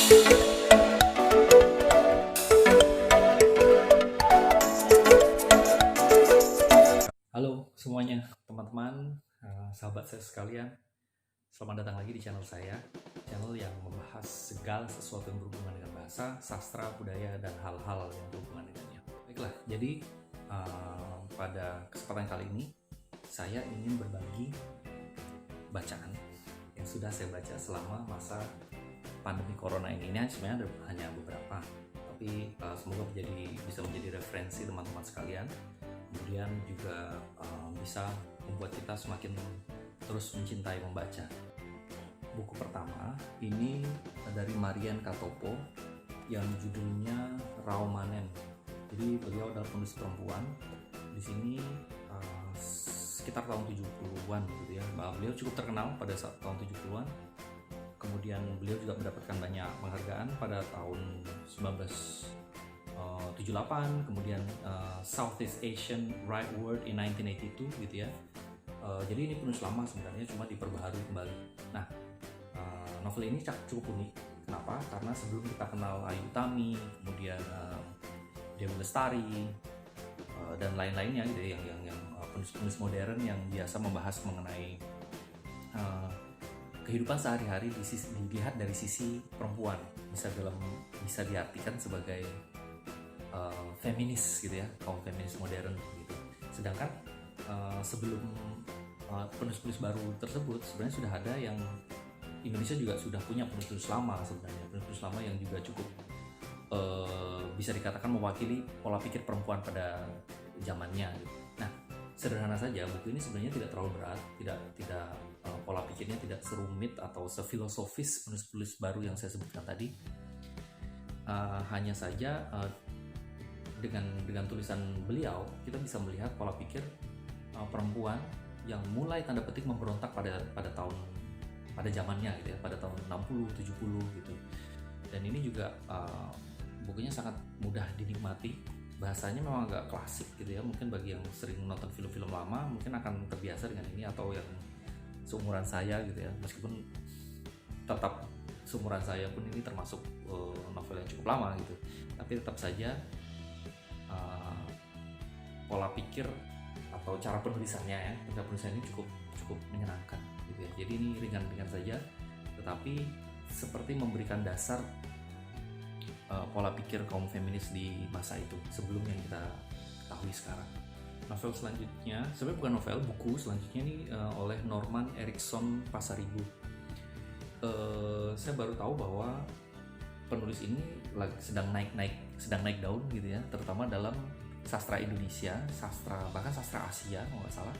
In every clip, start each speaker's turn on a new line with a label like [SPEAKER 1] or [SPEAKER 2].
[SPEAKER 1] Halo semuanya, teman-teman, sahabat saya sekalian. Selamat datang lagi di channel saya, channel yang membahas segala sesuatu yang berhubungan dengan bahasa, sastra, budaya, dan hal-hal yang berhubungan dengannya. Baiklah, jadi pada kesempatan kali ini saya ingin berbagi bacaan yang sudah saya baca selama masa pandemi corona ini. Sebenarnya hanya beberapa, tapi semoga bisa menjadi referensi teman-teman sekalian. Kemudian juga bisa membuat kita semakin terus mencintai membaca. Buku pertama ini dari Marian Katopo yang judulnya Raumanen. Jadi beliau adalah penulis perempuan. Di sini sekitar tahun 70-an gitu ya. Beliau cukup terkenal pada saat tahun 70-an. Kemudian beliau juga mendapatkan banyak penghargaan pada tahun 1978, kemudian Southeast Asian Right Word in 1982 gitu ya. Jadi ini penulis lama sebenarnya, cuma diperbaharui kembali. Nah, novel ini cukup unik. Kenapa? Karena sebelum kita kenal Ayu Utami, kemudian Dewi Lestari dan lain-lainnya gitu ya, yang penulis-penulis modern yang biasa membahas mengenai kehidupan sehari-hari dilihat dari sisi perempuan, bisa diartikan sebagai feminis gitu ya, kaum feminis modern gitu. Sedangkan sebelum penulis-penulis baru tersebut sebenarnya sudah ada yang Indonesia juga sudah punya penulis lama sebenarnya, penulis lama yang juga cukup bisa dikatakan mewakili pola pikir perempuan pada zamannya gitu. Nah, sederhana saja, buku ini sebenarnya tidak terlalu berat, tidak pola pikirnya tidak serumit atau sefilosofis penulis-penulis baru yang saya sebutkan tadi. Hanya saja dengan tulisan beliau kita bisa melihat pola pikir perempuan yang mulai tanda petik memberontak pada zamannya gitu ya, pada tahun 60, 70 gitu. Dan ini juga bukunya sangat mudah dinikmati. Bahasanya memang agak klasik gitu ya. Mungkin bagi yang sering nonton film-film lama mungkin akan terbiasa dengan ini, atau yang seumuran saya gitu ya. Meskipun tetap seumuran saya pun ini termasuk novel yang cukup lama gitu. Tapi tetap saja pola pikir atau cara penulisannya ini cukup menyenangkan gitu ya. Jadi ini ringan-ringan saja, tetapi seperti memberikan dasar pola pikir kaum feminis di masa itu sebelum yang kita ketahui sekarang. Novel selanjutnya, sebenarnya bukan novel, buku selanjutnya ini oleh Norman Erickson Pasaribu. Saya baru tahu bahwa penulis ini sedang naik daun gitu ya, terutama dalam sastra Indonesia, bahkan sastra Asia kalau nggak salah,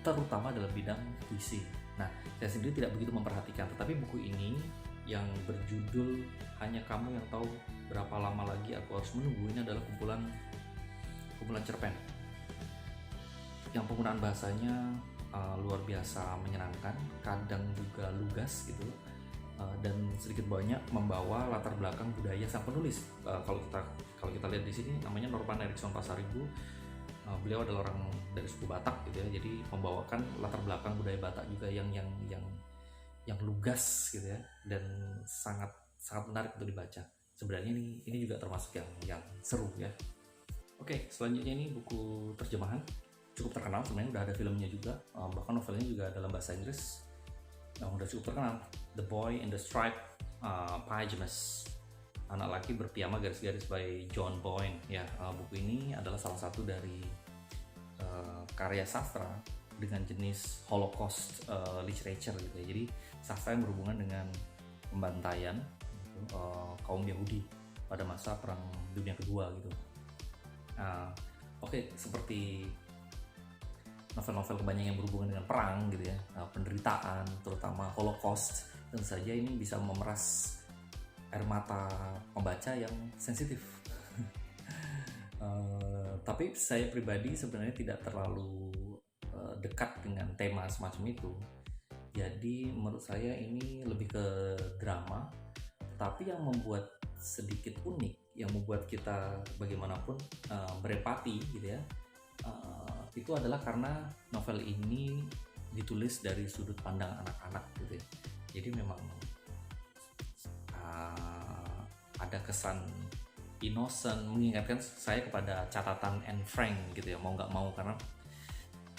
[SPEAKER 1] terutama dalam bidang puisi. Nah, saya sendiri tidak begitu memperhatikan, tetapi buku ini yang berjudul Hanya Kamu Yang Tahu Berapa Lama Lagi Aku Harus Menunggu, ini adalah kumpulan cerpen yang penggunaan bahasanya luar biasa menyenangkan, kadang juga lugas gitu, dan sedikit banyak membawa latar belakang budaya sang penulis. Kalau kita lihat di sini namanya Norman Erickson Pasaribu, beliau adalah orang dari suku Batak gitu ya, jadi membawakan latar belakang budaya Batak juga yang lugas gitu ya, dan sangat menarik untuk dibaca. Sebenarnya ini juga termasuk yang seru ya. Oke, selanjutnya ini buku terjemahan cukup terkenal sebenarnya, udah ada filmnya juga, bahkan novelnya juga dalam bahasa Inggris yang udah cukup terkenal, The Boy in the Striped Pajamas, Anak Laki Berpiyama Garis-Garis by John Boyne ya. Buku ini adalah salah satu dari karya sastra dengan jenis Holocaust literature gitu ya. Jadi sastra yang berhubungan dengan pembantaian kaum Yahudi pada masa Perang Dunia Kedua gitu. Oke, seperti novel-novel kebanyakan yang berhubungan dengan perang gitu ya, penderitaan, terutama Holocaust, tentu saja ini bisa memeras air mata pembaca yang sensitif. Tapi saya pribadi sebenarnya tidak terlalu dekat dengan tema semacam itu. Jadi menurut saya ini lebih ke drama, tapi yang membuat sedikit unik, yang membuat kita bagaimanapun berempati gitu ya, itu adalah karena novel ini ditulis dari sudut pandang anak-anak gitu ya. Jadi memang ada kesan innocent, mengingatkan saya kepada catatan Anne Frank gitu ya, mau nggak mau, karena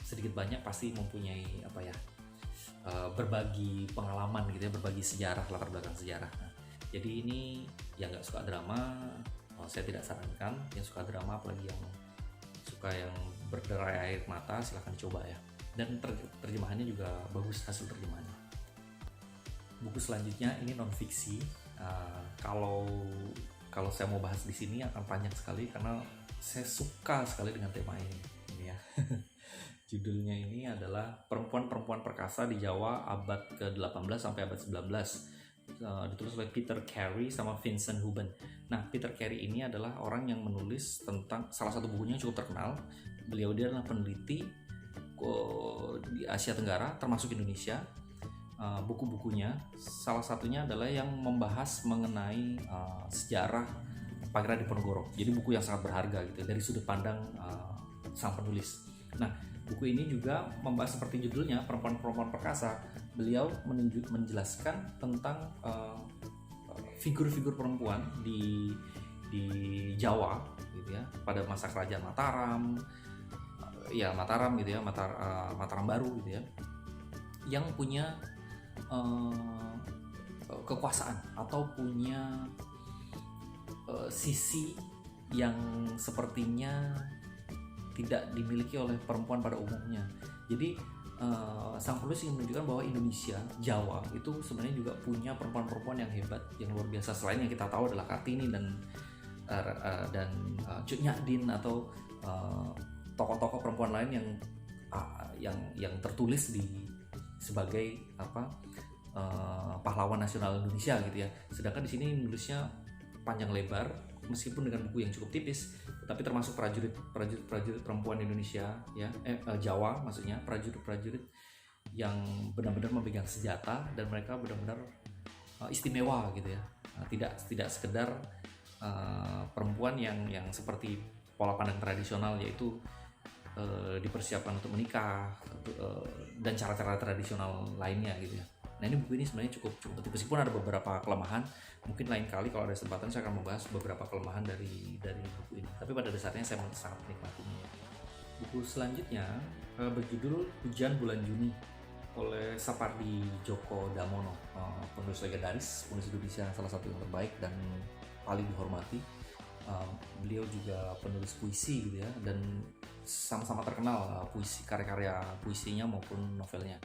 [SPEAKER 1] sedikit banyak pasti mempunyai apa ya, berbagi pengalaman gitu ya, berbagi sejarah, latar belakang sejarah. Nah, jadi ini yang nggak suka drama, saya tidak sarankan. Yang suka drama, apalagi yang suka yang berderai air mata, silahkan dicoba ya. Dan terjemahannya juga bagus, hasil terjemahannya. Buku selanjutnya ini non fiksi. Kalau saya mau bahas di sini akan panjang sekali karena saya suka sekali dengan tema ini ya. Judulnya ini adalah Perempuan-Perempuan Perkasa di Jawa abad ke-18 sampai abad 19. Ditulis oleh Peter Carey sama Vincent Houben. Nah, Peter Carey ini adalah orang yang menulis tentang salah satu bukunya yang cukup terkenal. Dia adalah peneliti di Asia Tenggara termasuk Indonesia. Buku-bukunya salah satunya adalah yang membahas mengenai sejarah Pangeran Diponegoro. Jadi buku yang sangat berharga gitu dari sudut pandang sang penulis. Nah, buku ini juga membahas seperti judulnya, Perempuan-Perempuan Perkasa. Beliau menjelaskan tentang figur-figur perempuan di Jawa gitu ya, pada masa kerajaan Mataram, Mataram gitu ya, Mataram Baru gitu ya, yang punya kekuasaan atau punya sisi yang sepertinya tidak dimiliki oleh perempuan pada umumnya. Jadi sang penulis ingin menunjukkan bahwa Indonesia, Jawa itu sebenarnya juga punya perempuan-perempuan yang hebat, yang luar biasa. Selain yang kita tahu adalah Kartini dan Cut Nyak atau tokoh-tokoh perempuan lain yang tertulis sebagai pahlawan nasional Indonesia gitu ya. Sedangkan di sini nulisnya panjang lebar, meskipun dengan buku yang cukup tipis, tapi termasuk prajurit perempuan Indonesia ya, Jawa maksudnya, prajurit yang benar-benar memegang senjata dan mereka benar-benar istimewa gitu ya. Tidak sekedar perempuan yang seperti pola pandang tradisional, yaitu dipersiapkan untuk menikah dan cara-cara tradisional lainnya gitu ya. Nah, ini buku ini sebenarnya cukup meskipun ada beberapa kelemahan. Mungkin lain kali kalau ada kesempatan saya akan membahas beberapa kelemahan dari buku ini. Tapi pada dasarnya saya sangat menikmatinya. Buku selanjutnya berjudul Hujan Bulan Juni oleh Sapardi Djoko Damono, penulis legendaris, penulis Indonesia salah satu yang terbaik dan paling dihormati. Beliau juga penulis puisi gitu ya, dan sama-sama terkenal karya-karya puisinya maupun novelnya.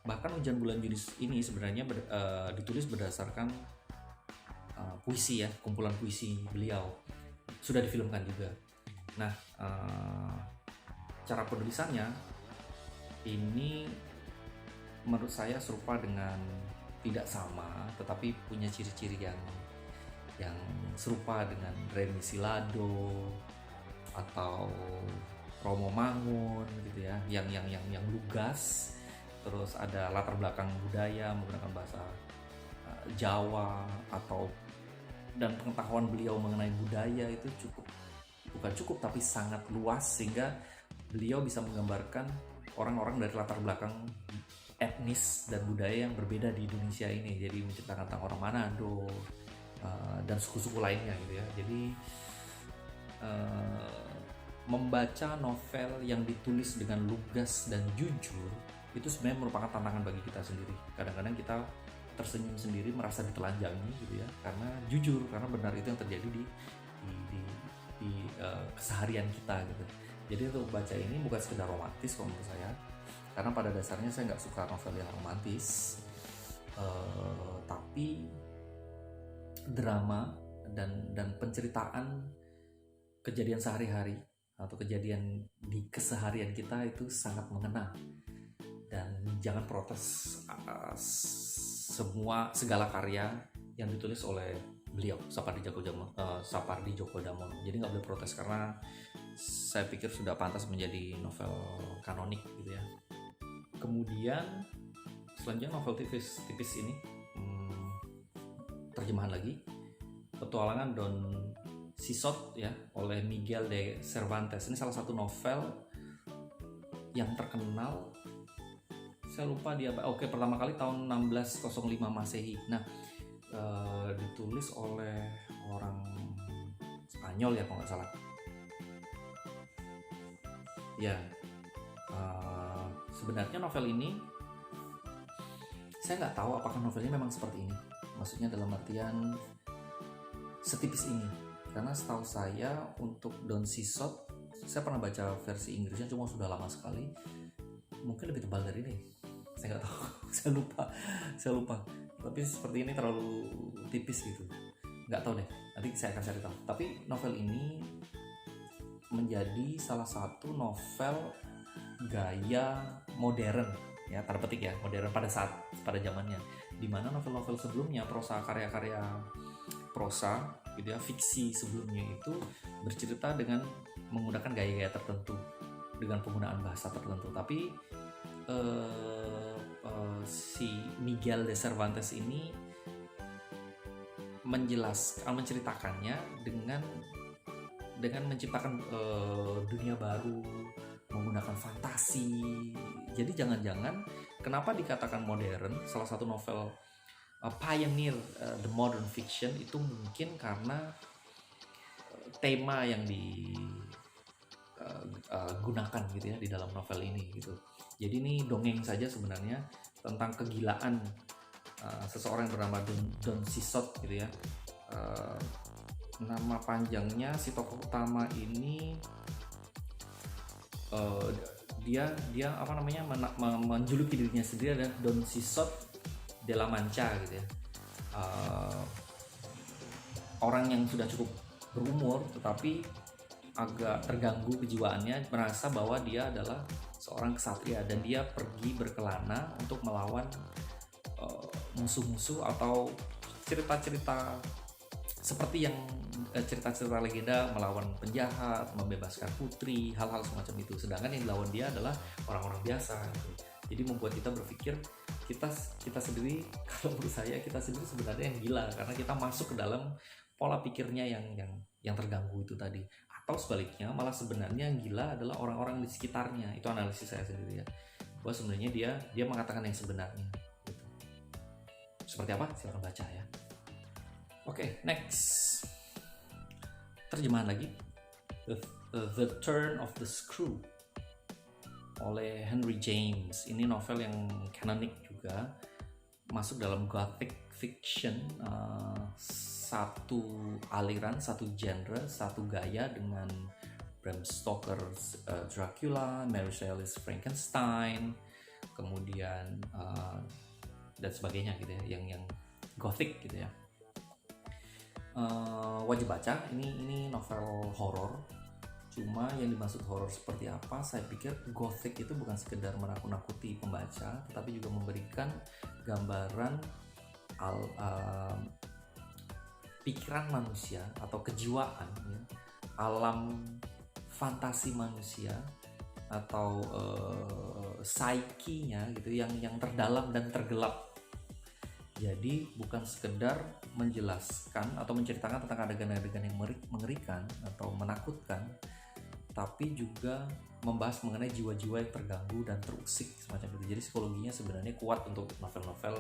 [SPEAKER 1] Bahkan Hujan Bulan Juni ini sebenarnya ditulis berdasarkan puisi ya, kumpulan puisi beliau. Sudah difilmkan juga. Nah, cara penulisannya ini menurut saya serupa dengan, tidak sama, tetapi punya ciri-ciri yang serupa dengan Remi Silado atau Romo Mangun gitu ya, yang lugas. Terus ada latar belakang budaya menggunakan bahasa Jawa dan pengetahuan beliau mengenai budaya itu bukan cukup tapi sangat luas, sehingga beliau bisa menggambarkan orang-orang dari latar belakang etnis dan budaya yang berbeda di Indonesia ini. Jadi menceritakan tentang orang Manado dan suku-suku lainnya gitu ya. Jadi membaca novel yang ditulis dengan lugas dan jujur itu sebenarnya merupakan tantangan bagi kita sendiri. Kadang-kadang kita tersenyum sendiri, merasa ditelanjangi gitu ya, karena jujur, karena benar itu yang terjadi di keseharian kita gitu. Jadi untuk baca ini bukan sekedar romantis kalau menurut saya, karena pada dasarnya saya nggak suka novel yang romantis, tapi drama dan penceritaan kejadian sehari-hari atau kejadian di keseharian kita itu sangat mengena. Dan jangan protes segala karya yang ditulis oleh beliau, Sapardi Djoko Damono. Jadi nggak boleh protes, karena saya pikir sudah pantas menjadi novel kanonik gitu ya. Kemudian selanjutnya novel tipis ini, terjemahan lagi, Petualangan Don Quixote ya, oleh Miguel de Cervantes. Ini salah satu novel yang terkenal. Saya lupa dia pertama kali tahun 1605 Masehi. Nah, ditulis oleh orang Spanyol ya kalau nggak salah. Ya, sebenarnya novel ini saya nggak tahu apakah novelnya memang seperti ini. Maksudnya dalam artian setipis ini. Karena setahu saya untuk Don Quixote, saya pernah baca versi Inggrisnya cuma sudah lama sekali. Mungkin lebih tebal dari ini. Saya nggak tahu, saya lupa. Tapi seperti ini terlalu tipis gitu. Nggak tahu deh. Nanti saya akan cari tahu. Tapi novel ini menjadi salah satu novel gaya modern, ya tanda petik ya, modern pada zamannya, dimana novel-novel sebelumnya, karya-karya prosa gitu ya, fiksi sebelumnya itu bercerita dengan menggunakan gaya-gaya tertentu, dengan penggunaan bahasa tertentu. Tapi si Miguel de Cervantes ini menceritakannya dengan menciptakan dunia baru, menggunakan fantasi. Jadi jangan-jangan kenapa dikatakan modern, salah satu novel pioneer the modern fiction itu mungkin karena tema yang digunakan gitu ya di dalam novel ini gitu. Jadi ini dongeng saja sebenarnya tentang kegilaan seseorang yang bernama Don Quixote gitu ya. Nama panjangnya si tokoh utama ini dia apa namanya menjuluki dirinya sendiri adalah Don Quixote de la Mancha gitu ya. Orang yang sudah cukup berumur tetapi agak terganggu kejiwaannya, merasa bahwa dia adalah seorang ksatria dan dia pergi berkelana untuk melawan musuh-musuh atau cerita-cerita seperti yang cerita-cerita legenda, melawan penjahat, membebaskan putri, hal-hal semacam itu. Sedangkan yang dilawan dia adalah orang-orang biasa gitu. Jadi membuat kita berpikir kita sendiri, kalau menurut saya kita sendiri sebenarnya yang gila karena kita masuk ke dalam pola pikirnya yang terganggu itu tadi. Atau sebaliknya, malah sebenarnya yang gila adalah orang-orang di sekitarnya. Itu analisis saya sendiri ya. Bahwa sebenarnya dia mengatakan yang sebenarnya gitu. Seperti apa? Silakan baca ya. Oke, next. Terjemahan lagi. The Turn of the Screw oleh Henry James. Ini novel yang canonik juga, masuk dalam gothic fiction, satu aliran, satu genre, satu gaya dengan Bram Stoker's Dracula, Mary Shelley's Frankenstein, kemudian dan sebagainya gitu ya, yang gothic gitu ya. Wajib baca. Ini novel horor. Cuma yang dimaksud horor seperti apa, saya pikir gothic itu bukan sekedar menakut-nakuti pembaca, tetapi juga memberikan gambaran pikiran manusia atau kejiwaan ya, alam fantasi manusia atau psyche-nya gitu yang terdalam dan tergelap. Jadi bukan sekedar menjelaskan atau menceritakan tentang adegan-adegan yang mengerikan atau menakutkan, tapi juga membahas mengenai jiwa-jiwa yang terganggu dan terusik semacam itu. Jadi psikologinya sebenarnya kuat untuk novel-novel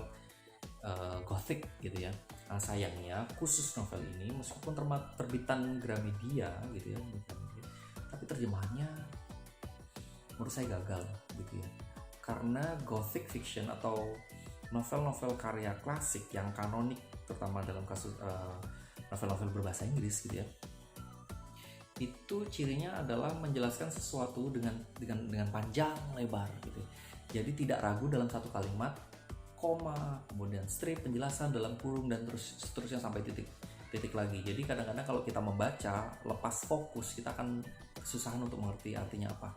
[SPEAKER 1] gothic gitu ya. Nah, sayangnya khusus novel ini meskipun terbitan Gramedia gitu ya, tapi terjemahannya menurut saya gagal gitu ya. Karena gothic fiction atau novel-novel karya klasik yang kanonik, terutama dalam kasus novel-novel berbahasa Inggris gitu ya, itu cirinya adalah menjelaskan sesuatu dengan panjang lebar gitu. Jadi tidak ragu dalam satu kalimat, koma, kemudian strip, penjelasan dalam kurung, dan terus seterusnya sampai titik lagi. Jadi kadang-kadang kalau kita membaca lepas fokus, kita akan kesusahan untuk mengerti artinya apa.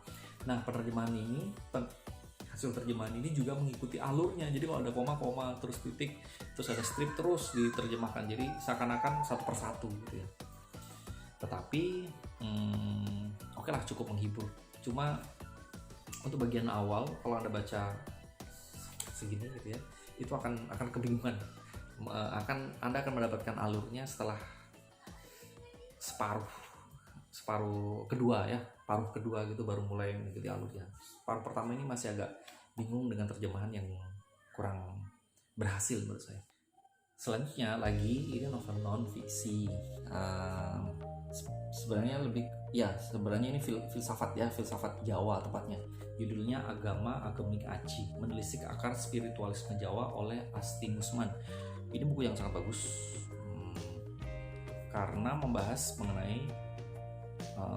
[SPEAKER 1] Nah, hasil terjemahan ini juga mengikuti alurnya. Jadi kalau ada koma terus titik, terus ada strip, terus diterjemahkan. Jadi seakan-akan satu persatu gitu ya. Tetapi oke lah, cukup menghibur. Cuma untuk bagian awal, kalau Anda baca segini gitu ya, itu akan kebingungan. Anda akan mendapatkan alurnya setelah separuh kedua ya, paruh kedua gitu baru mulai mengikuti alurnya. Paruh pertama ini masih agak bingung dengan terjemahan yang kurang berhasil menurut saya. Selanjutnya lagi ini novel non fiksi. Sebenarnya sebenarnya ini filsafat ya, filsafat Jawa tepatnya. Judulnya Agama Agemik Aci, Menelisik Akar Spiritualisme Jawa oleh Asti Musman. Ini buku yang sangat bagus karena membahas mengenai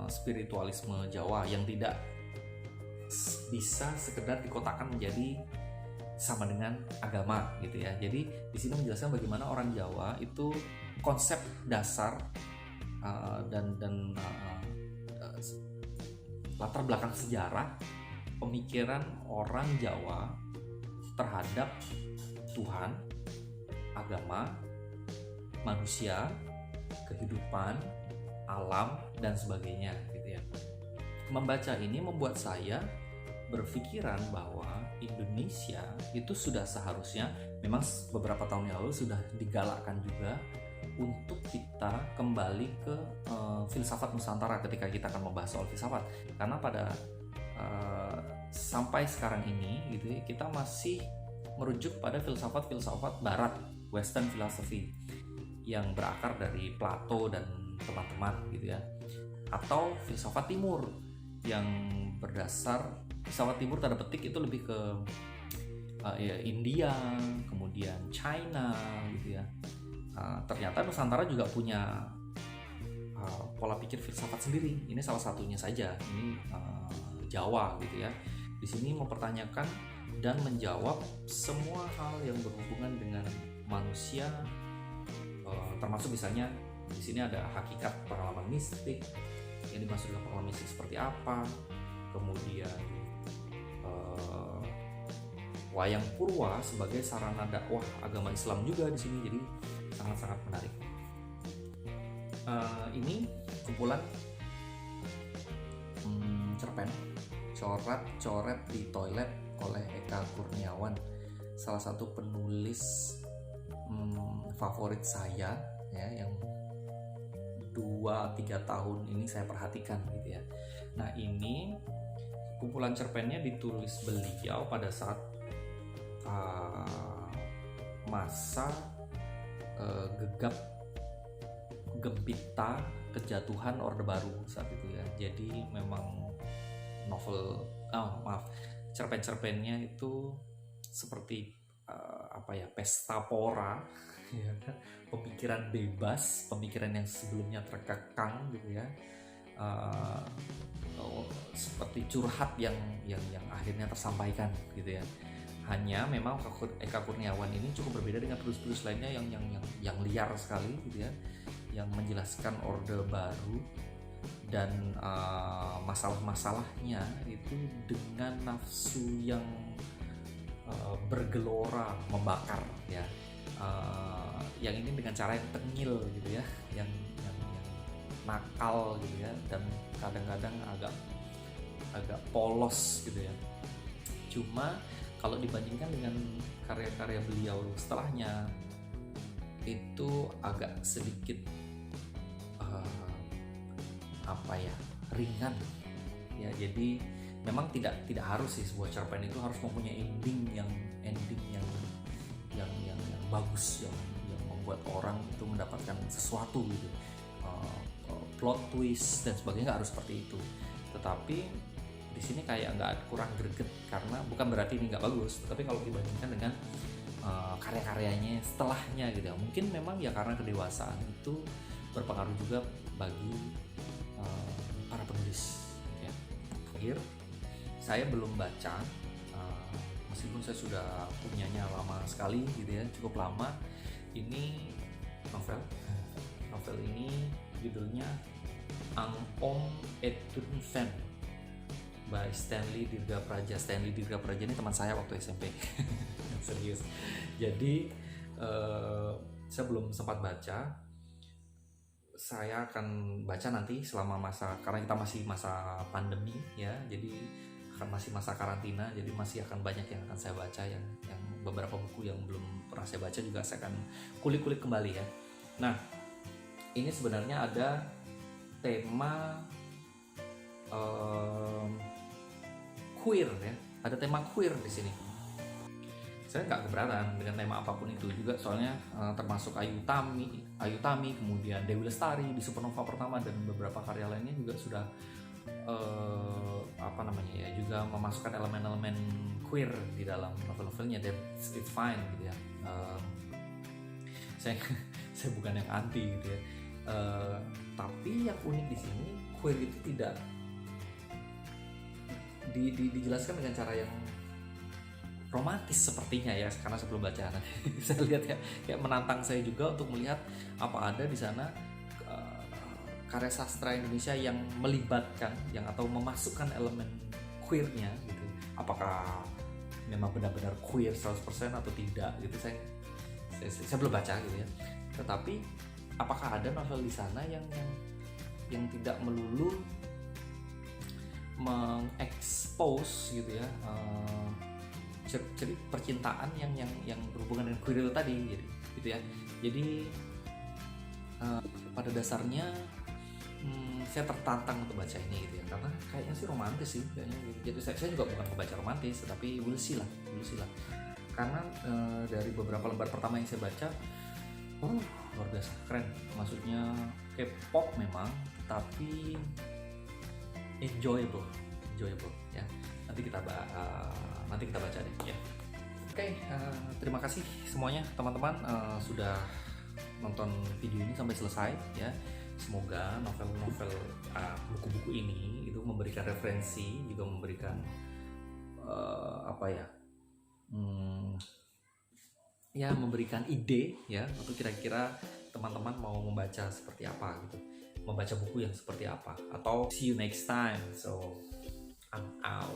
[SPEAKER 1] spiritualisme Jawa yang tidak bisa sekedar dikotakkan menjadi sama dengan agama gitu ya. Jadi di sini menjelaskan bagaimana orang Jawa itu konsep dasar dan latar belakang sejarah pemikiran orang Jawa terhadap Tuhan, agama, manusia, kehidupan, alam, dan sebagainya gitu ya. Membaca ini membuat saya berpikiran bahwa Indonesia itu sudah seharusnya, memang beberapa tahun yang lalu sudah digalakkan juga untuk kita kembali ke filsafat Nusantara ketika kita akan membahas soal filsafat, karena pada sampai sekarang ini gitu ya, kita masih merujuk pada filsafat Barat, Western philosophy yang berakar dari Plato dan teman-teman gitu ya, atau filsafat Timur yang berdasar filsafat Timur tanda petik itu lebih ke India, kemudian China gitu ya. Ternyata Nusantara juga punya pola pikir filsafat sendiri. Ini salah satunya saja. Ini Jawa gitu ya. Di sini mempertanyakan dan menjawab semua hal yang berhubungan dengan manusia, termasuk misalnya di sini ada hakikat pengalaman mistik, yang dimaksud dengan pengalaman mistik seperti apa, kemudian wayang purwa sebagai sarana dakwah agama Islam juga di sini, jadi sangat-sangat menarik. Ini kumpulan cerpen coret di toilet oleh Eka Kurniawan, salah satu penulis favorit saya ya, yang 2-3 tahun ini saya perhatikan gitu ya. Nah, ini kumpulan cerpennya ditulis beliau pada saat masa gegap gempita kejatuhan Orde Baru saat itu ya. Jadi memang cerpen-cerpennya itu seperti pesta pora ya kan? Pemikiran bebas, pemikiran yang sebelumnya terkekang gitu ya, seperti curhat yang akhirnya tersampaikan gitu ya. Hanya memang Eka Kurniawan ini cukup berbeda dengan penulis-penulis lainnya yang liar sekali gitu ya, yang menjelaskan Orde Baru dan masalah-masalahnya itu dengan nafsu yang bergelora, membakar ya. Yang ini dengan cara yang tengil gitu ya, yang nakal gitu ya, dan kadang-kadang agak polos gitu ya. Cuma kalau dibandingkan dengan karya-karya beliau setelahnya itu agak sedikit ringan ya. Jadi memang tidak harus sih sebuah cerpen itu harus mempunyai ending yang bagus, yang membuat orang itu mendapatkan sesuatu gitu, plot twist dan sebagainya, nggak harus seperti itu. Tetapi di sini kayak kurang greget, karena bukan berarti ini nggak bagus, tapi kalau dibandingkan dengan karya-karyanya setelahnya gitu ya, mungkin memang ya karena kedewasaan itu berpengaruh juga bagi para penulis ya. Akhir saya belum baca, meskipun saya sudah punyanya lama sekali gitu ya, cukup lama. Ini novel ini judulnya Ang Om Etun Fen by Stanley Dirgapraja. Stanley Dirgapraja ini teman saya waktu SMP. Serius. Jadi saya belum sempat baca. Saya akan baca nanti selama karena kita masih masa pandemi ya, jadi akan masih masa karantina, jadi masih akan banyak yang akan saya baca, yang beberapa buku yang belum pernah saya baca juga saya akan kulik-kulik kembali ya. Nah, ini sebenarnya ada tema queer ya, ada tema queer di sini. saya nggak keberatan dengan tema apapun itu juga, soalnya termasuk Ayu Tami, kemudian Dewi Lestari di Supernova pertama dan beberapa karya lainnya juga sudah juga memasukkan elemen-elemen queer di dalam novel-novelnya. It's fine gitu ya. Saya bukan yang anti gitu ya. Tapi yang unik di sini, queer itu tidak dijelaskan dengan cara yang romantis sepertinya ya, karena sebelum baca saya lihat ya, kayak menantang saya juga untuk melihat apa ada di sana karya sastra Indonesia yang melibatkan atau memasukkan elemen queernya gitu. Apakah memang benar-benar queer 100% atau tidak gitu, saya belum baca gitu ya. Tetapi apakah ada novel di sana yang tidak melulu mengekspos gitu ya cerita percintaan yang berhubungan dengan queer itu tadi gitu ya. Jadi pada dasarnya saya tertantang untuk baca ini gitu ya, karena kayaknya sih romantis sih kayaknya gitu. Jadi saya juga bukan pembaca romantis, tapi we'll see lah. Karena dari beberapa lembar pertama yang saya baca, luar biasa keren. Maksudnya K-pop memang, tapi enjoyable ya. Nanti kita baca deh ya. Oke, terima kasih semuanya teman-teman sudah nonton video ini sampai selesai ya. Semoga novel-novel buku-buku ini itu memberikan referensi, juga memberikan memberikan ide ya untuk kira-kira teman-teman mau membaca seperti apa gitu, membaca buku yang seperti apa. Atau see you next time, so I'm out.